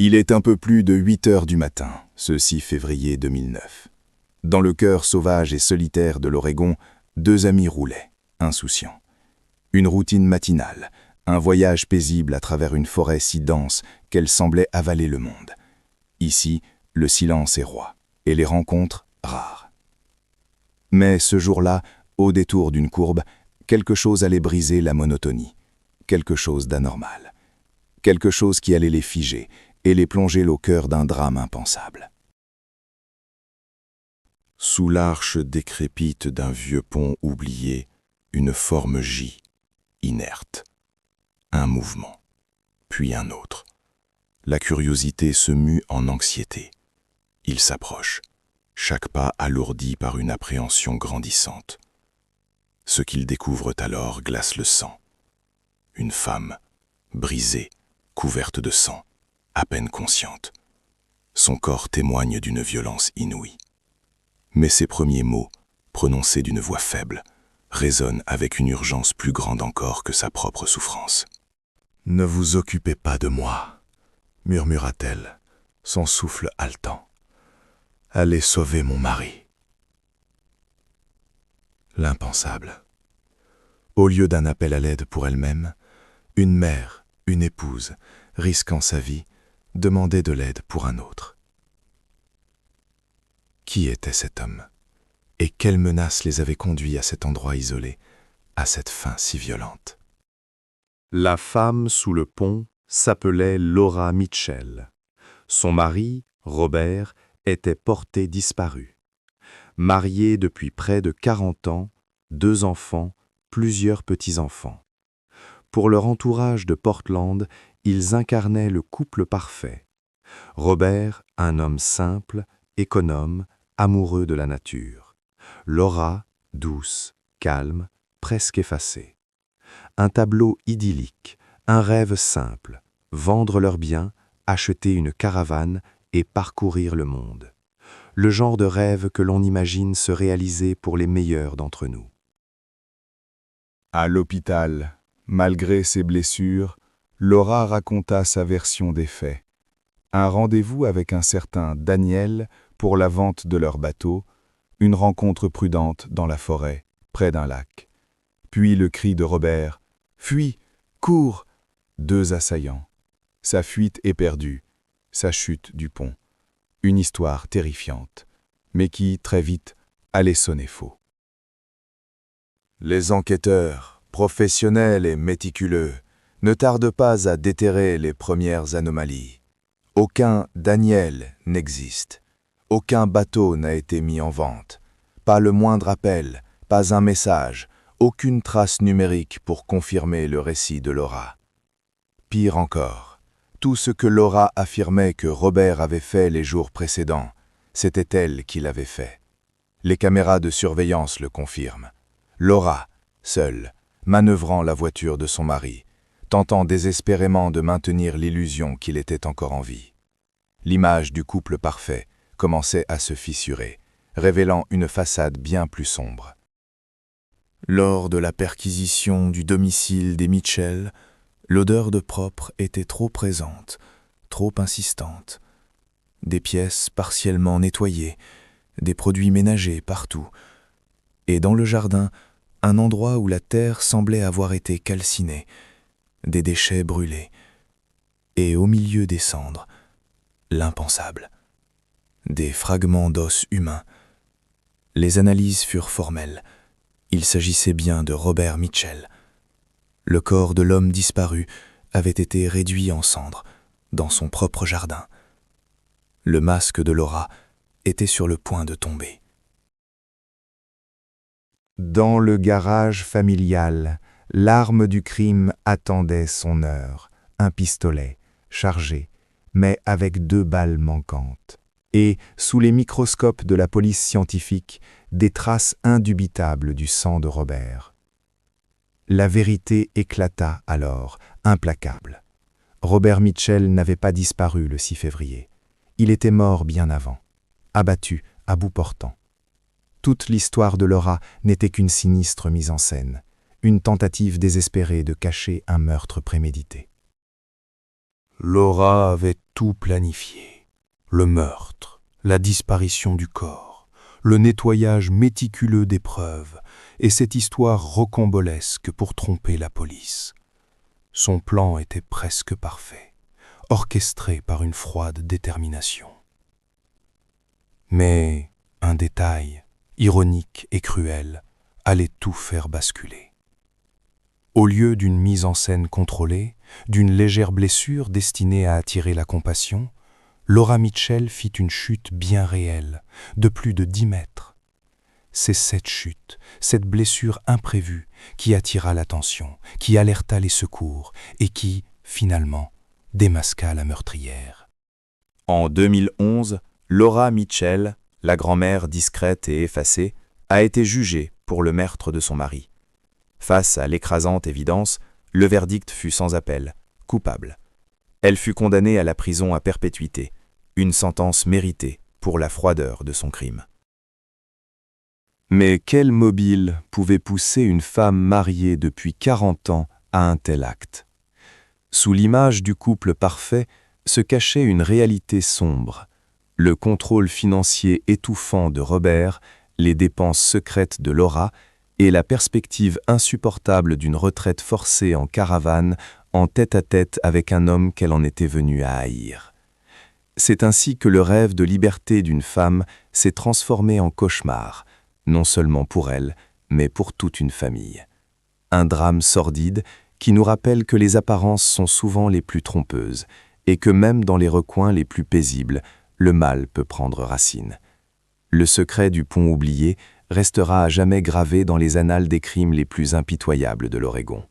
Il est un peu plus de 8 heures du matin, ce 6 février 2009. Dans le cœur sauvage et solitaire de l'Oregon, deux amis roulaient, insouciants. Une routine matinale, un voyage paisible à travers une forêt si dense qu'elle semblait avaler le monde. Ici, le silence est roi, et les rencontres rares. Mais ce jour-là, au détour d'une courbe, quelque chose allait briser la monotonie, quelque chose d'anormal, quelque chose qui allait les figer et les plonger au cœur d'un drame impensable. Sous l'arche décrépite d'un vieux pont oublié, une forme gît, inerte. Un mouvement, puis un autre. La curiosité se mue en anxiété. Il s'approche, chaque pas alourdi par une appréhension grandissante. Ce qu'ils découvrent alors glace le sang. Une femme, brisée, couverte de sang, à peine consciente. Son corps témoigne d'une violence inouïe. Mais ses premiers mots, prononcés d'une voix faible, résonnent avec une urgence plus grande encore que sa propre souffrance. « Ne vous occupez pas de moi, murmura-t-elle, son souffle haletant. Allez sauver mon mari. » L'impensable. Au lieu d'un appel à l'aide pour elle-même, une mère, une épouse, risquant sa vie, demandait de l'aide pour un autre. Qui était cet homme? Et quelles menaces les avaient conduits à cet endroit isolé, à cette fin si violente? La femme sous le pont s'appelait Laura Mitchell. Son mari, Robert, était porté disparu. Marié depuis près de 40 ans, 2 enfants, plusieurs petits-enfants. Pour leur entourage de Portland, ils incarnaient le couple parfait. Robert, un homme simple, économe, amoureux de la nature. Laura, douce, calme, presque effacée. Un tableau idyllique, un rêve simple, vendre leurs biens, acheter une caravane et parcourir le monde. Le genre de rêve que l'on imagine se réaliser pour les meilleurs d'entre nous. À l'hôpital, malgré ses blessures, Laura raconta sa version des faits. Un rendez-vous avec un certain Daniel pour la vente de leur bateau, une rencontre prudente dans la forêt, près d'un lac. Puis le cri de Robert « Fuis, cours !» 2 assaillants. Sa fuite éperdue, sa chute du pont. Une histoire terrifiante, mais qui, très vite, allait sonner faux. Les enquêteurs, professionnels et méticuleux, ne tardent pas à déterrer les premières anomalies. Aucun Daniel n'existe. Aucun bateau n'a été mis en vente. Pas le moindre appel, pas un message, aucune trace numérique pour confirmer le récit de Laura. Pire encore, tout ce que Laura affirmait que Robert avait fait les jours précédents, c'était elle qui l'avait fait. Les caméras de surveillance le confirment. Laura, seule, manœuvrant la voiture de son mari, tentant désespérément de maintenir l'illusion qu'il était encore en vie. L'image du couple parfait commençait à se fissurer, révélant une façade bien plus sombre. Lors de la perquisition du domicile des Mitchell, l'odeur de propre était trop présente, trop insistante. Des pièces partiellement nettoyées, des produits ménagers partout. Et dans le jardin, un endroit où la terre semblait avoir été calcinée, des déchets brûlés. Et au milieu des cendres, l'impensable. Des fragments d'os humains. Les analyses furent formelles. Il s'agissait bien de Robert Mitchell. Le corps de l'homme disparu avait été réduit en cendres dans son propre jardin. Le masque de Laura était sur le point de tomber. Dans le garage familial, l'arme du crime attendait son heure. Un pistolet, chargé, mais avec 2 balles manquantes. Et, sous les microscopes de la police scientifique, des traces indubitables du sang de Robert. La vérité éclata alors, implacable. Robert Mitchell n'avait pas disparu le 6 février. Il était mort bien avant, abattu à bout portant. Toute l'histoire de Laura n'était qu'une sinistre mise en scène, une tentative désespérée de cacher un meurtre prémédité. Laura avait tout planifié. Le meurtre, la disparition du corps, le nettoyage méticuleux des preuves et cette histoire rocambolesque pour tromper la police. Son plan était presque parfait, orchestré par une froide détermination. Mais un détail, ironique et cruel, allait tout faire basculer. Au lieu d'une mise en scène contrôlée, d'une légère blessure destinée à attirer la compassion, Laura Mitchell fit une chute bien réelle, de plus de 10 mètres. C'est cette chute, cette blessure imprévue qui attira l'attention, qui alerta les secours et qui, finalement, démasqua la meurtrière. En 2011, Laura Mitchell, la grand-mère discrète et effacée, a été jugée pour le meurtre de son mari. Face à l'écrasante évidence, le verdict fut sans appel, coupable. Elle fut condamnée à la prison à perpétuité, une sentence méritée pour la froideur de son crime. Mais quel mobile pouvait pousser une femme mariée depuis 40 ans à un tel acte? Sous l'image du couple parfait se cachait une réalité sombre. Le contrôle financier étouffant de Robert, les dépenses secrètes de Laura et la perspective insupportable d'une retraite forcée en caravane en tête-à-tête avec un homme qu'elle en était venue à haïr. C'est ainsi que le rêve de liberté d'une femme s'est transformé en cauchemar, non seulement pour elle, mais pour toute une famille. Un drame sordide qui nous rappelle que les apparences sont souvent les plus trompeuses et que même dans les recoins les plus paisibles, le mal peut prendre racine. Le secret du pont oublié restera à jamais gravé dans les annales des crimes les plus impitoyables de l'Oregon.